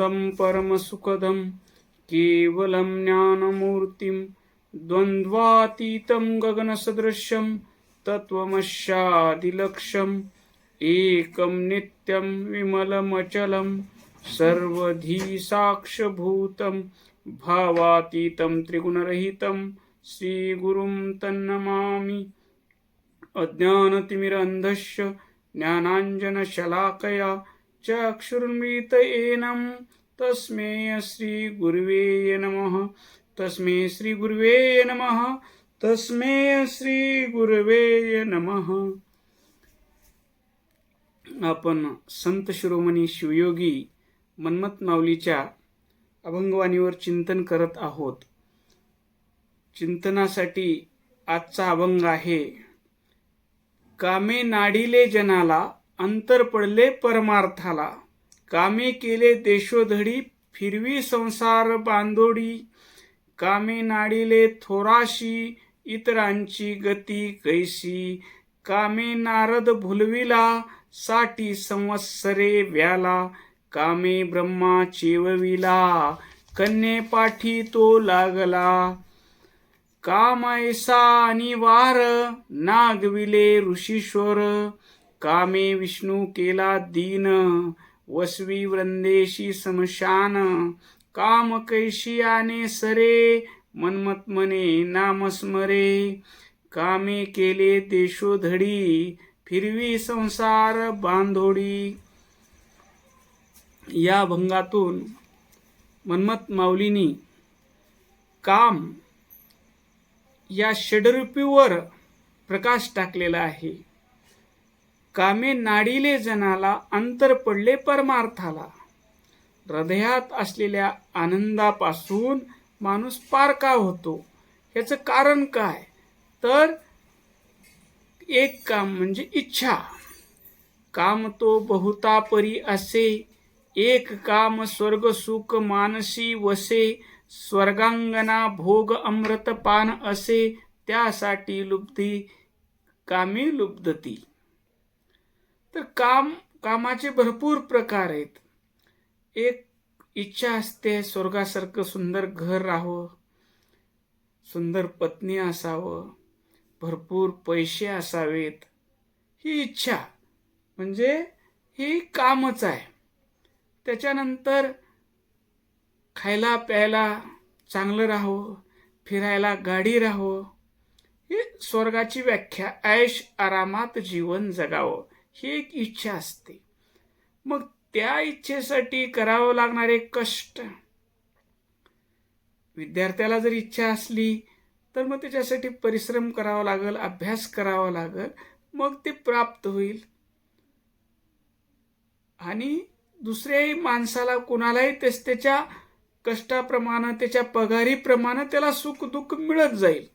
आनंदं परमसुखदं केवलं ज्ञानमूर्तिं द्वन्द्वातीतं गगनसदृशं तत्त्वमस्यादिलक्ष्यम् एकं नित्यं विमलमचलं सर्वधी साक्षभूतं भावातीतं त्रिगुणरहितं श्रीगुरुं तन्नमामि। अज्ञानतिमिरन्धस्य ज्ञानाञ्जनशलाकया चक्षुरुन्मीलितं तस्मै श्रीगुरुवे नमः। तस्मै श्रीगुरुवे नमः। तस्मै श्रीगुरुवे नमः। आपण संत शिरोमणी शिवयोगी मन्मथ माऊलीच्या अभंगवाणीवर चिंतन करत आहोत। चिंतनासाठी आजचा अभंग आहे, कामे नाडिले जनाला अंतर पडले परमार्थाला, कामे केले देशोधडी फिरवी संसार बांधोडी, कामे नाडिले थोराशी इतरांची गती कैसी, कामे नारद भुलविला 60 संवत्सरे व्याला, कामे ब्रह्मा चेवविला कन्ये पाठी तो लागला, काम ऐसा अनिवार नागविले ऋषीश्वर, कामे विष्णू केला दीन वसवी वृंदेशी समशान, काम कैशी आने सरे मन्मथ मने नामस्मरे, कामे केले देशोधडी फिरवी संसार बांधोडी। या अभंगातून मन्मथ माऊलींनी काम या षड्रूपीवर प्रकाश टाकलेला आहे। कामे नाडिले जनाला अंतर पडले परमार्थाला, हृदयात असलेल्या आनंदापासून माणूस पार का होतो, याचं कारण काय, तर एक काम म्हणजे इच्छा। काम तो बहुता परी असे, एक काम स्वर्ग सुख मानसी वसे, स्वर्गांगना भोग अमृतपान असे, त्यासाठी लुब्धी कामी लुब्धती। तर कामाचे भरपूर प्रकार आहेत। एक इच्छा असते स्वर्गासारखं सुंदर घर राहावं, सुंदर पत्नी असावं, भरपूर पैसे असावेत, ही इच्छा म्हणजे ही कामच आहे। त्याच्यानंतर खायला प्यायला चांगलं राहावं, फिरायला गाडी राहावं, ही स्वर्गाची व्याख्या, ऐश आरामात जीवन जगावं, ही एक इच्छा असते। मग त्या इच्छेसाठी करावं लागणारे कष्ट, विद्यार्थ्याला जर इच्छा असली तर मग त्याच्यासाठी परिश्रम करावा लागेल, अभ्यास करावा लागेल, मग ते प्राप्त होईल। आणि दुसऱ्याही माणसाला कुणालाही त्याच्या कष्टाप्रमाणे त्याच्या पगारीप्रमाणे त्याला सुख दुःख मिळत जाईल।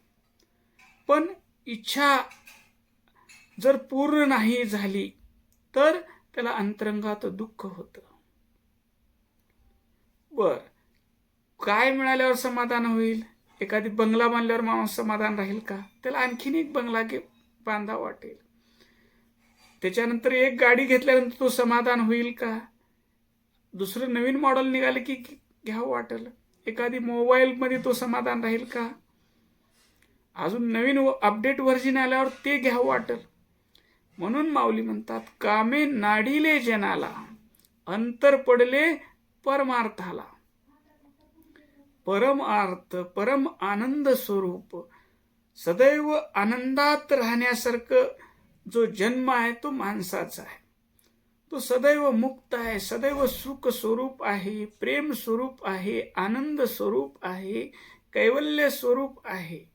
पण इच्छा जर पूर्ण नाही झाली तर त्याला अंतरंगात दुःख होतं। बर, काय मिळाल्यावर समाधान होईल? एखादी बंगला बांधल्यावर माणूस समाधान राहील का? त्याला आणखीन एक बंगला बांधा वाटेल। त्याच्यानंतर एक गाडी घेतल्यानंतर तो समाधान होईल का? दुसरं नवीन मॉडेल निघाले की घ्यावं वाटेल। एखादी मोबाईल मध्ये तो समाधान राहील का? अजून नवीन अपडेट व्हर्जन आल्यावर ते घ्यावं वाटेल। म्हणून माऊली म्हणतात, कामे नाडिले जनाला अंतर पडले परमार्थाला। परम अर्थ, परम आनंद स्वरूप, सदैव आनंदात राहण्यासारखं जो जन्म आहे तो माणसाचा आहे। तो सदैव मुक्त आहे, सदैव सुख स्वरूप आहे, प्रेम स्वरूप आहे, आनंद स्वरूप आहे, कैवल्य स्वरूप आहे।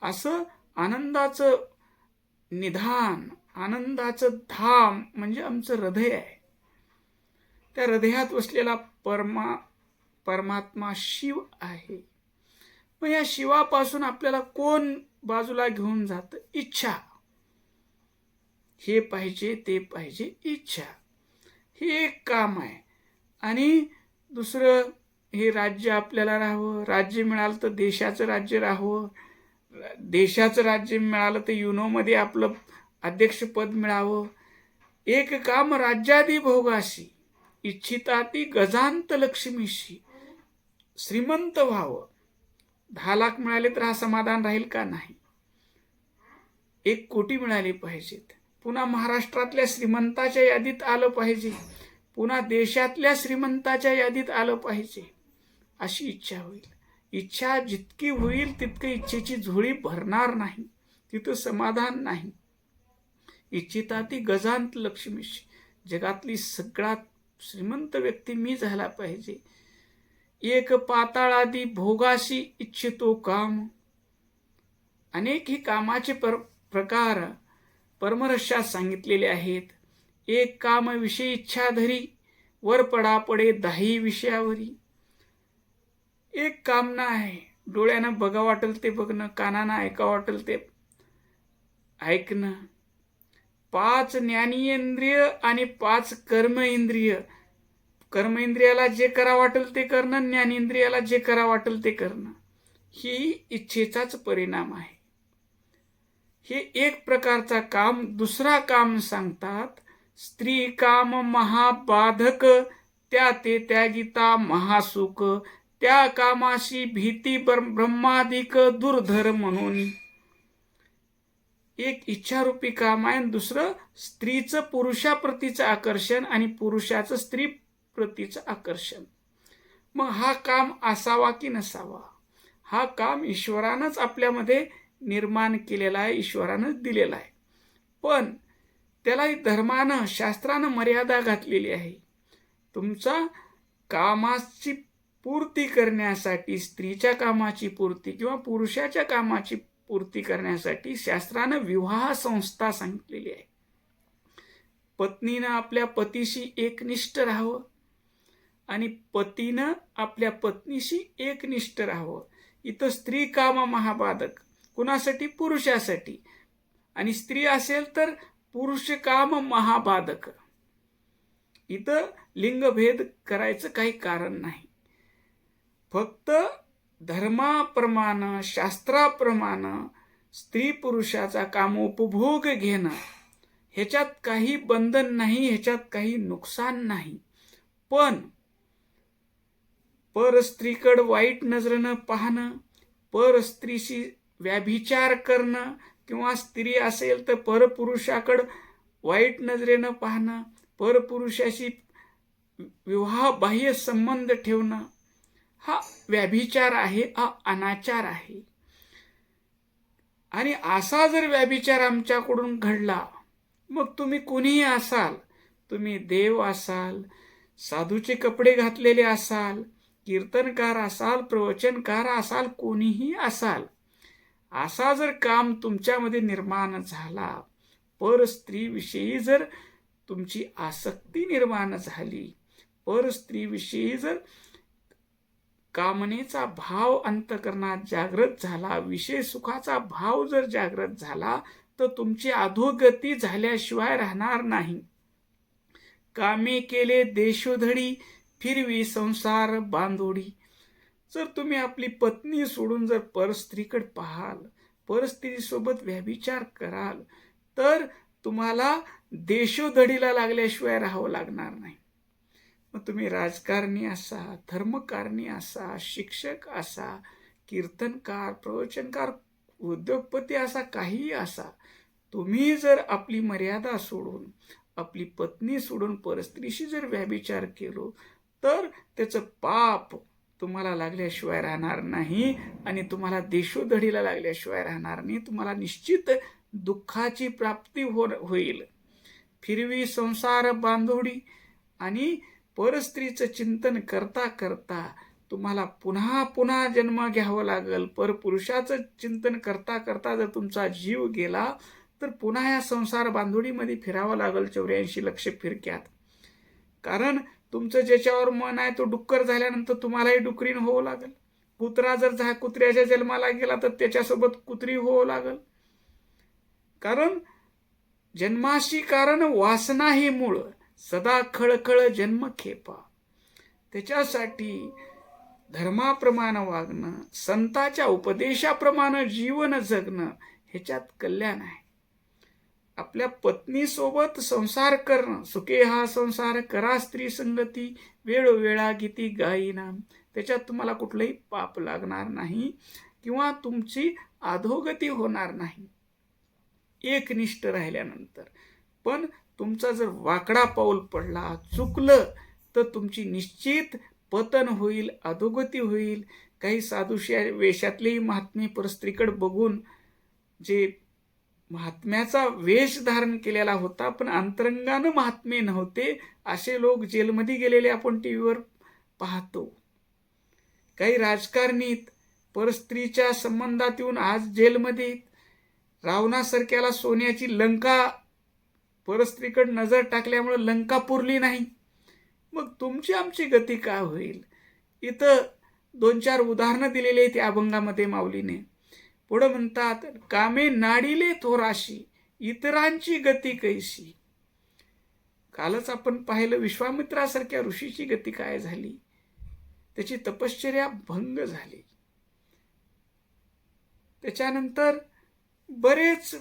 असं आनंदाचं निधान, आनंदाचं धाम म्हणजे आमचं हृदय आहे। त्या हृदयात वसलेला परमात्मा शिव आहे। मग या शिवापासून आपल्याला कोण बाजूला घेऊन जातं? इच्छा। हे पाहिजे ते पाहिजे, इच्छा, हे एक काम आहे। आणि दुसरं, हे राज्य आपल्याला राहावं, राज्य मिळालं तर देशाचं राज्य राहावं, देशाचं राज्य मिळालं तर युनोमध्ये आपलं अध्यक्षपद मिळावं। एक काम राज्यादी भोगासी, इच्छिता ती गजांत लक्ष्मीशी. श्रीमंत व्हावं, 10 लाख मिळाले तर हा समाधान राहील का? नाही. 1 कोटी मिळाले पाहिजेत. पुन्हा महाराष्ट्रातल्या श्रीमंताच्या यादीत आलं पाहिजे, पुन्हा देशातल्या श्रीमंताच्या यादीत आलं पाहिजे, अशी इच्छा होईल. इच्छा जितकी होईल तितकी इच्छेची झोळी भरणार नाही, तिथं समाधान नाही. इच्छिता ती गजांत लक्ष्मीशी. जगातली सगळ्यात श्रीमंत व्यक्ती मी झाला पाहिजे. एक पाताळादी भोगाशी इच्छितो काम. अनेक ही कामाचे प्रकार परमरश्यात सांगितलेले आहेत. एक काम विषयी इच्छा धरी, वर पडा पडे 10 विषयावरी. एक कामना आहे, डोळ्यानं बघा वाटेल ते बघणं, कानानं ऐका वाटेल ते ऐकणं. 5 ज्ञानेंद्रिय आणि 5 कर्मेंद्रिय. कर्मेंद्रियाला जे करा वाटेल ते करणं, ज्ञानेंद्रियाला जे करा वाटेल ते करणं, ही इच्छेचाच परिणाम आहे. हे एक प्रकारचा काम. दुसरा काम सांगतात, स्त्री काम महाबाधक, त्या ते त्यागिता महासुख. त्या कामाशी भीती ब्रह्मादिक दुर्धर म्हणून. एक इच्छारूपी काम आहे. दुसरं स्त्रीचं पुरुषाप्रतीचं आकर्षण आणि पुरुषाचं स्त्री प्रतीचं आकर्षण. मग हा काम असावा की नसावा? हा काम ईश्वरानंच आपल्यामध्ये निर्माण केलेला आहे, ईश्वरानंच दिलेला आहे. पण त्याला धर्मानं, शास्त्रानं मर्यादा घातलेली आहे. तुमचा कामाची पूर्ती करण्यासाठी, स्त्रीच्या कामाची पूर्ती किंवा पुरुषाच्या कामाची पूर्ती करण्यासाठी शास्त्रानं विवाह संस्था सांगितलेली आहे. पत्नीनं आपल्या पतीशी एकनिष्ठ राहावं आणि पतीनं आपल्या पत्नीशी एकनिष्ठ राहावं. इथं स्त्री काम महाबाधक. कुणासाठी? पुरुषासाठी. आणि स्त्री असेल तर पुरुष काम महाबाधक. इथं लिंगभेद करायचं काही कारण नाही. फक्त धर्माप्रमाणे, शास्त्राप्रमाणे स्त्री पुरुषाचा कामोपभोग घेणं, ह्याच्यात काही बंधन नाही, ह्याच्यात काही नुकसान नाही. पण परस्त्रीकडे वाईट नजरेनं पाहणं, परस्त्रीशी व्याभिचार करणं, किंवा स्त्री असेल तर परपुरुषाकडे वाईट नजरेनं पाहणं, परपुरुषाशी विवाहबाह्य संबंध ठेवणं, हा व्याभिचार आहे, हा अनाचार आहे. आणि असा जर व्याभिचार आमच्याकडून घडला, मग तुम्ही कोणीही असाल, तुम्ही देव असाल, साधूचे कपडे घातलेले असाल, कीर्तनकार असाल, प्रवचनकार असाल, कोणीही असाल, असा जर काम तुमच्यामध्ये निर्माण झाला, परस्त्रीविषयी जर तुमची आसक्ती निर्माण झाली, परस्त्रीविषयी जर कामनेचा भाव अंतःकरणात जागृत झाला, विषय सुखाचा भाव जर जागृत झाला, तर तुमची अधोगती झाल्याशिवाय राहणार नाही. कामे केले देशोधडी, फिरवी संसार बांधोडी. जर तुम्ही आपली पत्नी सोडून जर परस्त्रीकडे पाहाल, परस्त्रीसोबत व्याभिचार कराल, तर तुम्हाला देशोधडीला लागल्याशिवाय राहावं लागणार नाही. मग तुम्ही राजकारणी असा, धर्मकारणी असा, शिक्षक असा, कीर्तनकार, प्रवचनकार, उद्योगपती असा, काहीही असा, तुम्ही जर आपली मर्यादा सोडून, आपली पत्नी सोडून परस्त्रीशी जर व्याभिचार केलो, तर त्याचं पाप तुम्हाला लागल्याशिवाय राहणार नाही आणि तुम्हाला देशोधडीला लागल्याशिवाय राहणार नाही. तुम्हाला निश्चित दुःखाची प्राप्ती होईल. फिरवी संसार बांधोडी. आणि परस्त्रीचं चिंतन करता करता तुम्हाला पुन्हा पुन्हा जन्म घ्यावं लागेल. परपुरुषाचं चिंतन करता करता जर तुमचा जीव गेला, तर पुन्हा या संसार बांधोडीमध्ये फिरावं लागेल 84 लक्ष फिरक्यात. कारण तुमचं ज्याच्यावर मन आहे तो डुक्कर झाल्यानंतर तुम्हालाही डुकरीन होवं लागेल. कुत्रा जर कुत्र्याच्या जन्माला गेला तर त्याच्यासोबत कुत्री होवं लागेल. कारण जन्माशी कारण वासना ही मूळ, सदा खळखळ जन्म खेपा. त्याच्यासाठी धर्माप्रमाणे वागणं, संताच्या उपदेशाप्रमाणे जीवन जगणं, ह्याच्यात कल्याण आहे. आपल्या पत्नीसोबत संसार करणं, सुखे हा संसार करा स्त्री संगती, वेळोवेळा गीती गायीना, त्याच्यात तुम्हाला कुठलंही पाप लागणार नाही किंवा तुमची अधोगती होणार नाही एकनिष्ठ राहिल्यानंतर. पण तुमचा जर वाकडा पाऊल पडला, चुकलं, तर तुमची निश्चित पतन होईल, अधोगती होईल. काही साधूशी वेशातलेही महात्मे परस्त्रीकडे बघून, जे महात्म्याचा वेश धारण केलेला होता पण अंतरंगानं महात्मे नव्हते, असे लोक जेलमध्ये गेलेले आपण टीव्हीवर पाहतो. काही राजकारणीत परस्त्रीच्या संबंधात येऊन आज जेलमध्ये. रावणासारख्याला सोन्याची लंका परस्त्रीकडे नजर टाकल्यामुळे लंका पुरली नाही. मग तुमची आमची गती काय होईल? इथं 2-4 उदाहरणं दिलेली आहेत या अभंगामध्ये माऊलीने. पुढे म्हणतात, कामे नाडिले थोराशी, इतरांची गती कैसी. कालच आपण पाहिलं विश्वामित्रासारख्या ऋषीची गती काय झाली. त्याची तपश्चर्या भंग झाली. त्याच्यानंतर बरेच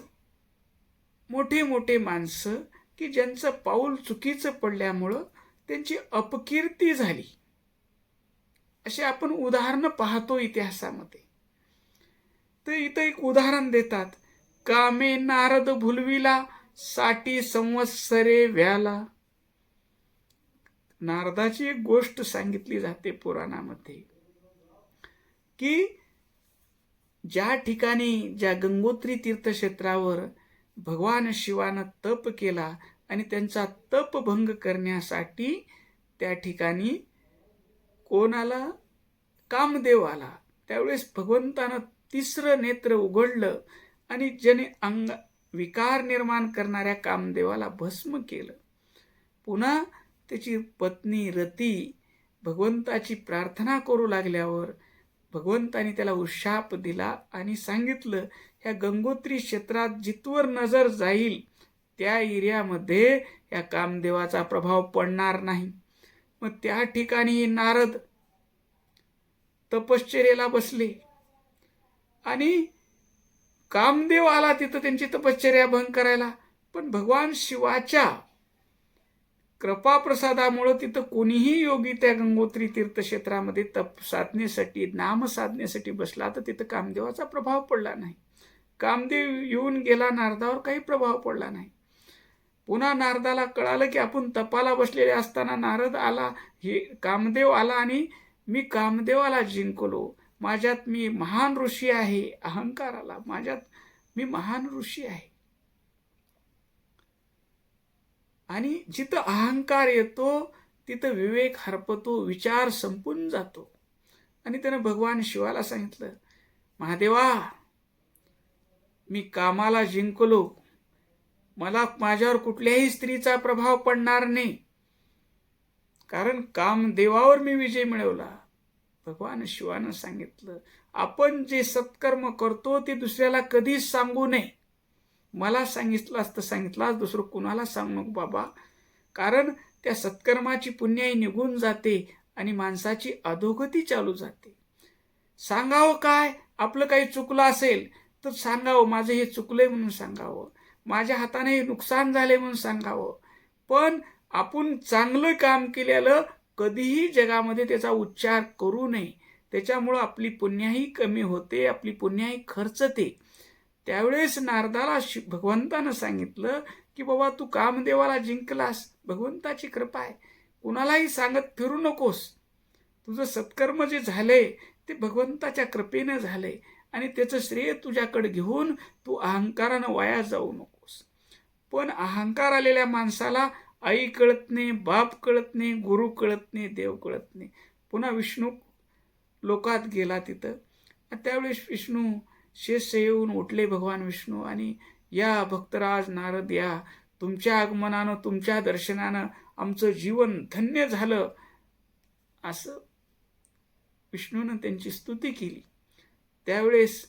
मोठे मोठे माणसं की ज्यांचं पाऊल चुकीचं पडल्यामुळं त्यांची अपकीर्ती झाली, असे आपण उदाहरणं पाहतो इतिहासामध्ये. तर इथं एक उदाहरण देतात, कामे नारद भुलविला, 60 संवत्सरे व्याला. नारदाची एक गोष्ट सांगितली जाते पुराणामध्ये की ज्या ठिकाणी, ज्या गंगोत्री तीर्थक्षेत्रावर भगवान शिवानं तप केला आणि त्यांचा तप भंग करण्यासाठी त्या ठिकाणी कोण आला? कामदेव आला. त्यावेळेस भगवंतानं 3रं नेत्र उघडलं आणि ज्याने विकार निर्माण करणाऱ्या कामदेवाला भस्म केलं. पुन्हा त्याची पत्नी रती भगवंताची प्रार्थना करू लागल्यावर भगवंताने त्याला उशाप दिला आणि सांगितलं, ह्या गंगोत्री क्षेत्रात जिथवर नजर जाईल त्या एरियामध्ये या कामदेवाचा प्रभाव पडणार नाही. मग त्या ठिकाणी नारद तपश्चर्येला बसले आणि कामदेव आला तिथं त्यांची तपश्चर्या भंग करायला. पण भगवान शिवाच्या कृपाप्रसादामुळं तिथं कोणीही योगी त्या गंगोत्री तीर्थक्षेत्रामध्ये तप साधनेसाठी, नाम साधनेसाठी बसला तर तिथं कामदेवाचा प्रभाव पडला नाही. कामदेव येऊन गेला, नारदावर काही प्रभाव पडला नाही. पुन्हा नारदाला कळालं की आपण तपाला बसलेले असताना नारद आला, हे कामदेव आला आणि मी कामदेवाला जिंकलो, माझ्यात मी महान ऋषी आहे. अहंकार आला, माझ्यात मी महान ऋषी आहे. आणि जिथं अहंकार येतो तिथं विवेक हरपतो, विचार संपून जातो. आणि त्यानं भगवान शिवाला सांगितलं, महादेवा, मी कामाला जिंकलो, मला माझ्यावर कुठल्याही स्त्रीचा प्रभाव पडणार नाही, कारण कामदेवावर मी विजय मिळवला. भगवान शिवानं सांगितलं, आपण जे सत्कर्म करतो ते दुसऱ्याला कधीच सांगू नये. मला सांगितलं असतं सांगितलं, दुसरं कुणाला सांगू नको बाबा, कारण त्या सत्कर्माची पुण्याई निघून जाते आणि माणसाची अधोगती चालू जाते. सांगावं काय? आपलं काही चुकलं असेल तर सांगावं, माझं हे चुकलंय म्हणून सांगावं, माझ्या हाताने हे नुकसान झाले म्हणून सांगावं. पण आपण चांगलं काम केलेलं कधीही जगामध्ये त्याचा उच्चार करू नये. त्याच्यामुळं आपली पुण्याही कमी होते, आपली पुण्याही खर्चते. त्यावेळेस नारदाला भगवंतानं सांगितलं की बाबा, तू कामदेवाला जिंकलास, भगवंताची कृपा आहे, कुणालाही सांगत फिरू नकोस. तुझं सत्कर्म जे झालंय ते भगवंताच्या कृपेनं झालंय आणि त्याचं श्रेय तुझ्याकडे घेऊन तू अहंकारानं वाया जाऊ नकोस. पण अहंकार आलेल्या माणसाला आई कळत नाही, बाप कळत नाही, गुरु कळत नाही, देव कळत नाही. पुन्हा विष्णू लोकात गेला तिथं. त्यावेळेस विष्णू शेष येऊन उठले, भगवान विष्णू, आणि या भक्तराज नारद या, तुमच्या आगमनानं, तुमच्या दर्शनानं आमचं जीवन धन्य झालं, असं विष्णूनं त्यांची स्तुती केली. त्यावेळेस,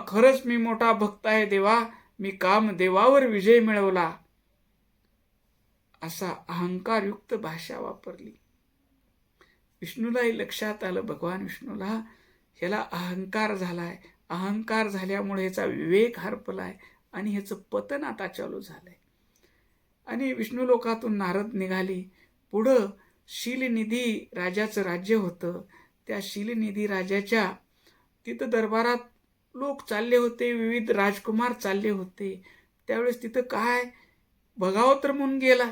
खरंच मी मोठा भक्त आहे देवा, मी कामदेवावर विजय मिळवला, असा अहंकारयुक्त भाषा वापरली. विष्णूलाही लक्षात आलं, भगवान विष्णूला, ह्याला अहंकार झालाय, अहंकार झाल्यामुळे ह्याचा विवेक हरपलाय आणि ह्याचं पतन आता चालू झालंय. आणि विष्णू लोकातून नारद निघाले. पुढं शीलनिधी राजाचं राज्य होतं. त्या शीलनिधी राजाच्या तिथं दरबारात लोक चालले होते, विविध राजकुमार चालले होते. त्यावेळेस तिथं काय बघावं तर म्हणून गेला.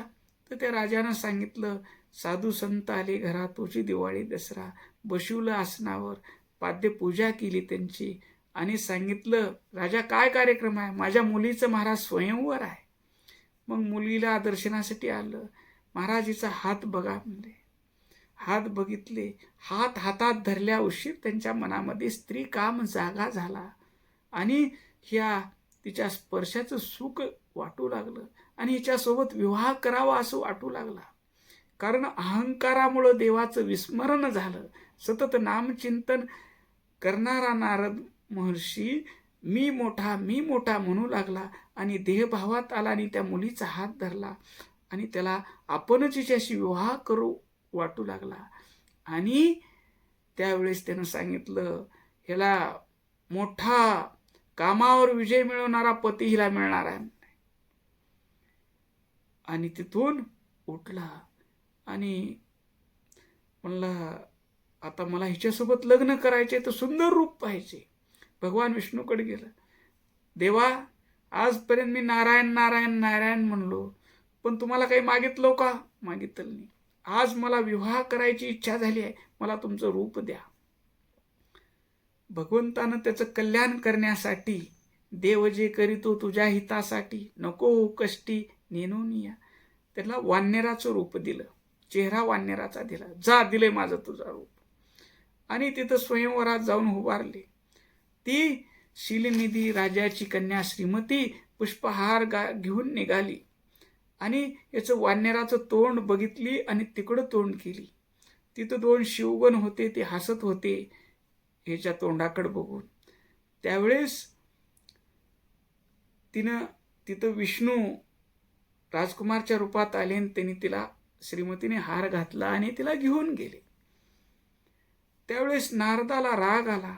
तर त्या राजानं सांगितलं, साधू संत आले घरात, तुझी दिवाळी दसरा, बशिवलं आसनावर, पाद्यपूजा केली त्यांची आणि सांगितलं, राजा काय कार्यक्रम आहे? माझ्या मुलीचं महाराज स्वयंवर आहे. मग मुलीला दर्शनासाठी आलं. महाराजीचा हात बघा म्हणजे हात बघितले. हात हातात धरल्या उशीर त्यांच्या मनामध्ये स्त्री काम जागा झाला आणि ह्या तिच्या स्पर्शाचं सुख वाटू लागलं आणि हिच्यासोबत विवाह करावा असं वाटू लागला. कारण अहंकारामुळं देवाचं विस्मरण झालं. सतत नामचिंतन करणारा नारद महर्षी मी मोठा म्हणू लागला आणि देहभावात आला आणि त्या मुलीचा हात धरला आणि त्याला आपणच हिच्याशी विवाह करू वाटू लागला. आणि त्यावेळेस त्यानं सांगितलं, ह्याला मोठा कामावर विजय मिळवणारा पती हिला मिळणार आहे. आणि तिथून उठला आणि म्हणला, आता मला हिच्यासोबत लग्न करायचे तर सुंदर रूप पाहिजे. भगवान विष्णूकडे गेला. देवा, आजपर्यंत मी नारायण नारायण नारायण म्हणलो, पण तुम्हाला काही मागितलं का? मागितलं नाही. आज मला विवाह करायची इच्छा झाली आहे, मला तुमचं रूप द्या. भगवंतानं त्याचं कल्याण करण्यासाठी, देव जे करीतो तुझ्या हितासाठी, नको हो कष्टी नेनून या, त्याला वानराचं रूप दिलं. चेहरा वानराचा दिला. जा, दिले माझं तुझं रूप. आणि तिथं स्वयंवरात जाऊन उभारले. ती शीलनिधी राजाची कन्या श्रीमती पुष्पहार घेऊन निघाली आणि याचं वानराचं तोंड बघितली आणि तिकडं तोंड केली. तिथं 2 शिवगण होते, ते हसत होते ह्याच्या तोंडाकडे बघून. त्यावेळेस तिथं विष्णू राजकुमारच्या रूपात आले आणि त्यांनी तिला श्रीमतीने हार घातला आणि तिला घेऊन गेले. त्यावेळेस नारदाला राग आला.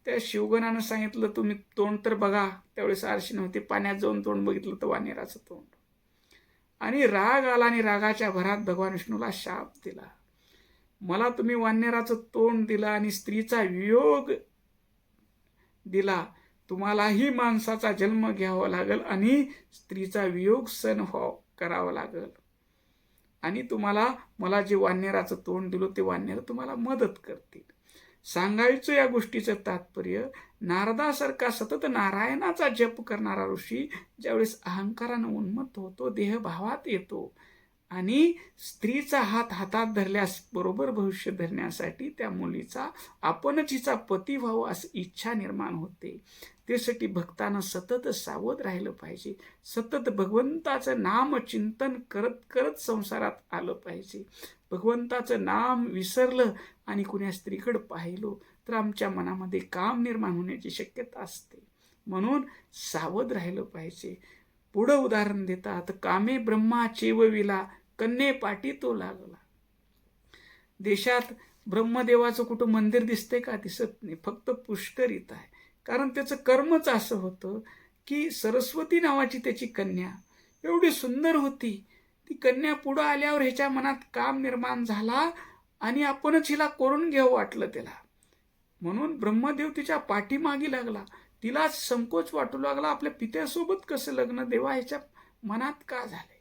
त्या शिवगणानं सांगितलं, तुम्ही तोंड तर बघा. त्यावेळेस आरशी नव्हती, पाण्यात जाऊन तोंड बघितलं तर वानराचं तोंड. आणि राग आला आणि रागाच्या भरात भगवान विष्णूला शाप दिला. मला तुम्ही वानराचं तोंड दिलं आणि स्त्रीचा वियोग दिला, तुम्हालाही माणसाचा जन्म घ्यावा लागेल आणि स्त्रीचा वियोग सहन करावा लागेल. आणि मला जे वानराचं तोंड दिलं ते वानर तुम्हाला मदत करतील. सांगायचं या गोष्टीचं तात्पर्य, नारदासारखा सतत नारायणाचा जप करणारा ऋषी ज्यावेळेस अहंकारानं उन्मत्त होतो, देहभावात येतो आणि स्त्रीचा हात हातात धरल्यास बरोबर भविष्य धरण्यासाठी त्या मुलीचा आपणच हिचा पती व्हावं असं इच्छा निर्माण होते. त्यासाठी भक्तानं सतत सावध राहिलं पाहिजे. सतत भगवंताचं नाम चिंतन करत करत संसारात आलं पाहिजे. भगवंताचं नाम विसरलं आणि कुण्या स्त्रीकडे पाहिलो तर आमच्या मनामध्ये काम निर्माण होण्याची शक्यता असते. म्हणून सावध राहिलं पाहिजे. पुढं उदाहरण देतात, कामे ब्रह्मा चेवविला, कन्ये पाटी तो लागला. देशात ब्रह्मदेवाचं कुठं मंदिर दिसते का? दिसत नाही. फक्त पुष्करीत आहे. कारण त्याचं कर्मच असं होतं की सरस्वती नावाची त्याची कन्या एवढी सुंदर होती. ती कन्या पुढं आल्यावर ह्याच्या मनात काम निर्माण झाला आणि आपणच हिला करून घ्यावं वाटलं त्याला. म्हणून ब्रह्मदेव तिच्या पाठीमागी लागला. तिला संकोच वाटू लागला, आपल्या पित्यासोबत कसं लग्न देवा ह्याच्या मनात का झालंय.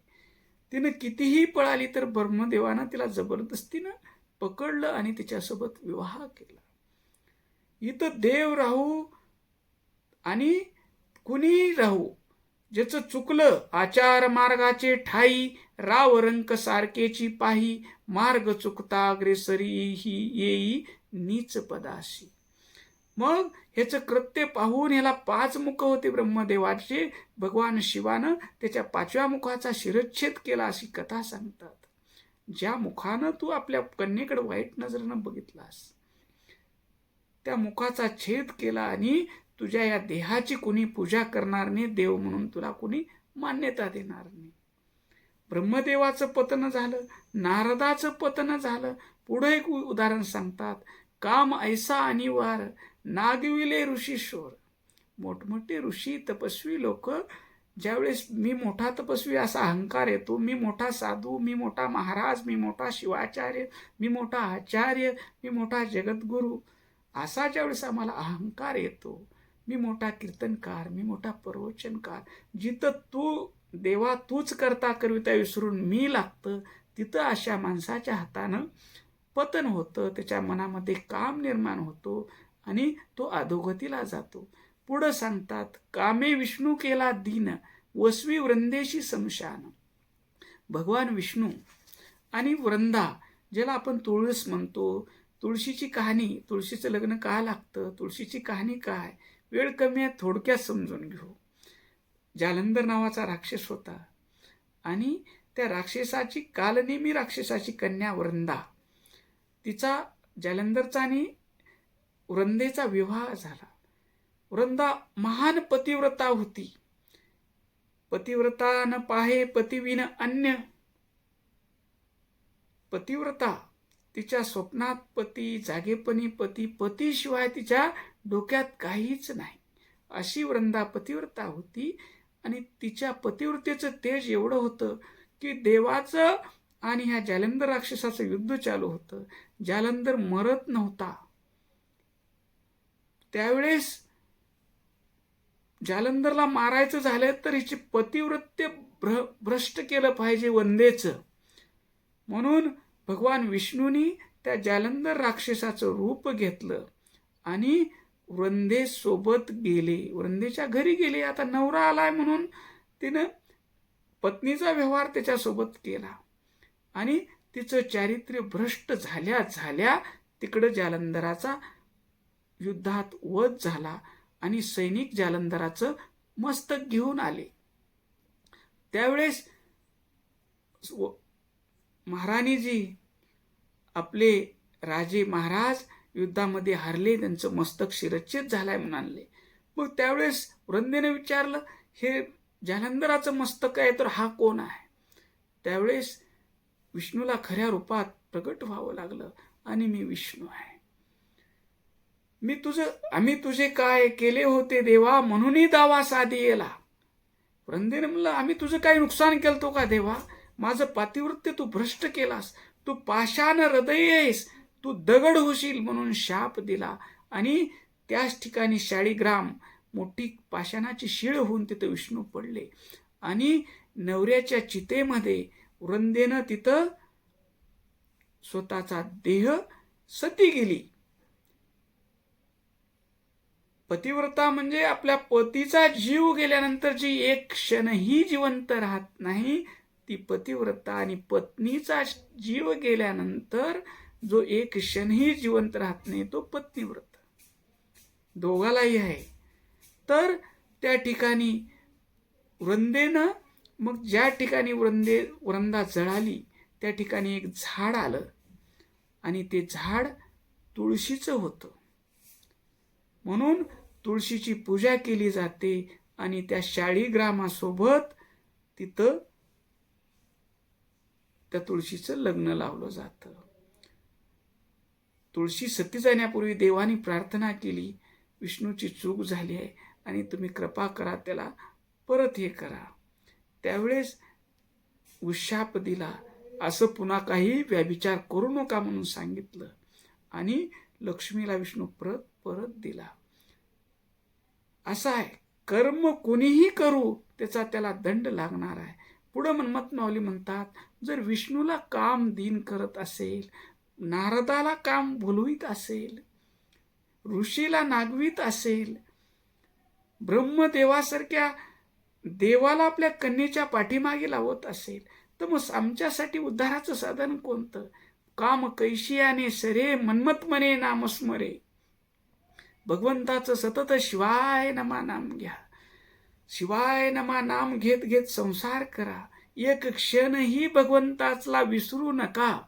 तिनं कितीही पळाली तर ब्रह्मदेवानं तिला जबरदस्तीनं पकडलं आणि तिच्यासोबत विवाह केला. इथं देव राहू आणि कुणी राहू, ज्याचं चुकलं आचार मार्गाचे ठाई, राव रंक सारखेची पाही, मार्ग चुकता अग्रेसरी ही येई नीच पदाशी. मग ह्याचं कृत्य पाहून ह्याला 5 मुख होते ब्रह्मदेवाचे. भगवान शिवानं त्याच्या 5व्या मुखाचा शिरच्छेद केला अशी कथा सांगतात. ज्या मुखानं तू आपल्या कन्येकडे वाईट नजरेनं बघितलास त्या मुखाचा छेद केला आणि तुझ्या या देहाची कुणी पूजा करणार नाही, देव म्हणून तुला कुणी मान्यता देणार नाही. ब्रह्मदेवाचं पतन झालं, नारदाचं पतन झालं. पुढे एक उदाहरण सांगतात, काम ऐसा अनिवार नागविले ऋषीश्वर. मोठमोठे ऋषी तपस्वी लोक ज्यावेळेस मी मोठा तपस्वी असा अहंकार येतो, मी मोठा साधू, मी मोठा महाराज, मी मोठा शिवाचार्य, मी मोठा आचार्य, मी मोठा जगद्गुरू, असा ज्यावेळेस आम्हाला अहंकार येतो, मी मोठा कीर्तनकार, मी मोठा प्रवचनकार, जिथं तू देवा तूच करता करविता विसरून मी लागतं, तिथं अशा माणसाच्या हातानं पतन होतं, त्याच्या मनामध्ये काम निर्माण होतो आणि तो अधोगतीला जातो. पुढं सांगतात, कामे विष्णू केला दीन, वसवी वृंदेशी समशान. भगवान विष्णू आणि वृंदा, ज्याला आपण तुळस म्हणतो, तुळशीची कहाणी, तुळशीचं लग्न का लागतं, तुळशीची कहाणी काय, वेळ कमी आहे, थोडक्यात समजून घेऊ. जालंधर नावाचा राक्षस होता आणि त्या राक्षसाची, कालनेमी राक्षसाची कन्या वृंदा, तिचा जालंधरचा आणि वृंदेचा विवाह झाला. वृंदा महान पतिव्रता होती. पतिव्रता न पाहे पतिविन अन्य. पतिव्रता, तिच्या स्वप्नात पती, जागेपणी पती, पतीशिवाय तिच्या डोक्यात काहीच नाही, अशी वृंदा पतिव्रता होती. आणि तिच्या पतिव्रतेचं तेज एवढं होतं की देवाचं आणि ह्या जालंधर राक्षसाचं युद्ध चालू होतं. जालंधर मरत नव्हता. त्यावेळेस जालंधरला मारायचं झालं तर हिचे पतिव्रत्य भ्रष्ट केलं पाहिजे वंदेचं. म्हणून भगवान विष्णूंनी त्या जालंधर राक्षसाचं रूप घेतलं आणि वृंदेसोबत गेले, वृंदेच्या घरी गेले. आता नवरा आलाय म्हणून तिनं पत्नीचा व्यवहार त्याच्यासोबत केला आणि तिचं चारित्र्य भ्रष्ट झाल्या झाल्या तिकडं जालंधराचा युद्धात वध झाला आणि सैनिक जालंधराचं मस्तक घेऊन आले. त्यावेळेस महाराणीजी, आपले राजे महाराज युद्धामध्ये हारले, त्यांचं मस्तक शिरच्छेद झालाय म्हणाले. मग त्यावेळेस वृंदेने विचारलं, हे जालंधराचं मस्तक आहे तर हा कोण आहे? त्यावेळेस विष्णूला खऱ्या रूपात प्रगट व्हावं लागलं आणि मी विष्णू आहे. आम्ही तुझे काय केले होते देवा, म्हणूनही दावा साधी येला. वृंदेने म्हणलं, आम्ही तुझं काही नुकसान केलतो का देवा? माझं पातिवृत्य तू भ्रष्ट केलास, तू पाषाण हृदय आहेस, तू दगड होशील म्हणून शाप दिला. आणि त्याच ठिकाणी शाळीग्राम, मोठी पाषाणाची शिळ होऊन तिथं विष्णू पडले आणि नवऱ्याच्या चितेमध्ये वृंदेनं तिथं स्वतःचा देह सती गेली. पतिव्रता म्हणजे आपल्या पतीचा जीव गेल्यानंतर जी एक क्षणही जिवंत राहत नाही, ती पतिव्रता. आणि पत्नीचा जीव गेल्यानंतर जो एक क्षणही जिवंत राहत नाही, तो पत्नीव्रत. दोघालाही आहे. तर त्या ठिकाणी वृंदेनं, मग ज्या ठिकाणी वृंदा जळाली त्या ठिकाणी एक झाड आलं आणि ते झाड तुळशीचं होतं. म्हणून तुळशीची पूजा केली जाते आणि त्या शाळीग्रामासोबत तिथं त्या तुळशीचं लग्न लावलं जातं. तुळशी सती जाण्यापूर्वी देवानी प्रार्थना केली, विष्णूची चूक झाली आहे आणि तुम्ही कृपा करा, त्याला परत हे करा. त्यावेळेस उशाप दिला, असं पुन्हा काही व्यभिचार करू नका म्हणून सांगितलं आणि लक्ष्मीला विष्णू परत दिला. असं आहे, कर्म कोणीही करू त्याचा त्याला दंड लागणार आहे. पुढं मन्मथ माऊली म्हणतात, जर विष्णूला काम दीन करत असेल, नारदाला काम भुलवीत असेल, ऋषीला नागवीत असेल, ब्रह्मदेवासारख्या देवाला आपल्या कन्येच्या पाठीमागे लावत असेल, तर मग आमच्यासाठी उद्धाराचं साधन कोणतं? काम कैशियाने सरे, मन्मथ मने नामस्मरे. भगवंताचं सतत शिवाय नमा नाम घ्या, शिवाय नमा नाम घेत घेत संसार करा. एक क्षणही भगवंताचला विसरू नका.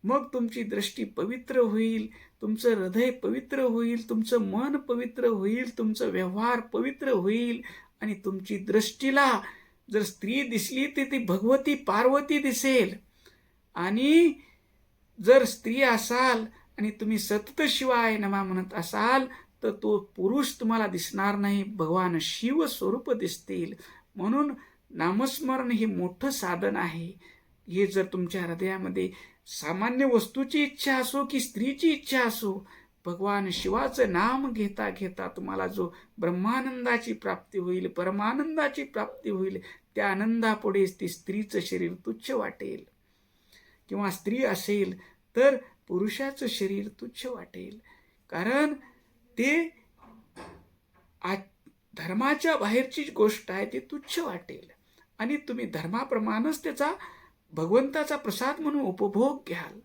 मग तुमची दृष्टी पवित्र होईल, तुमचं हृदय पवित्र होईल, तुमचं मन पवित्र होईल, तुमचं व्यवहार पवित्र होईल. आणि तुमची दृष्टीला जर स्त्री दिसली तर ती भगवती पार्वती दिसेल. आणि जर स्त्री असाल आणि तुम्ही सतत शिवाय नमा म्हणत असाल तर तो पुरुष तुम्हाला दिसणार नाही, भगवान शिव स्वरूप दिसतील. म्हणून नामस्मरण हे मोठं साधन आहे. हे जर तुमच्या हृदयामध्ये सामान्य वस्तूची इच्छा असो की स्त्रीची इच्छा असो, भगवान शिवाचं नाम घेता घेता तुम्हाला जो ब्रह्मानंदाची प्राप्ती होईल, परमानंदाची प्राप्ती होईल, त्या आनंदापुढेच ती स्त्रीचं शरीर तुच्छ वाटेल. किंवा स्त्री असेल तर पुरुषाचं शरीर तुच्छ वाटेल. कारण ते धर्माच्या बाहेरची गोष्ट आहे, ती तुच्छ वाटेल. आणि तुम्ही धर्माप्रमाणेच त्याचा भगवंताचा प्रसाद म्हणून उपभोग घ्याल.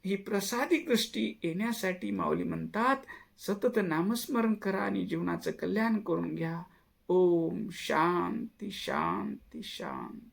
ही प्रसादिक दृष्टी येण्यासाठी माऊली म्हणतात, सतत नामस्मरण करा आणि जीवनाचं कल्याण करून घ्या. ओम शांती शांती शांती.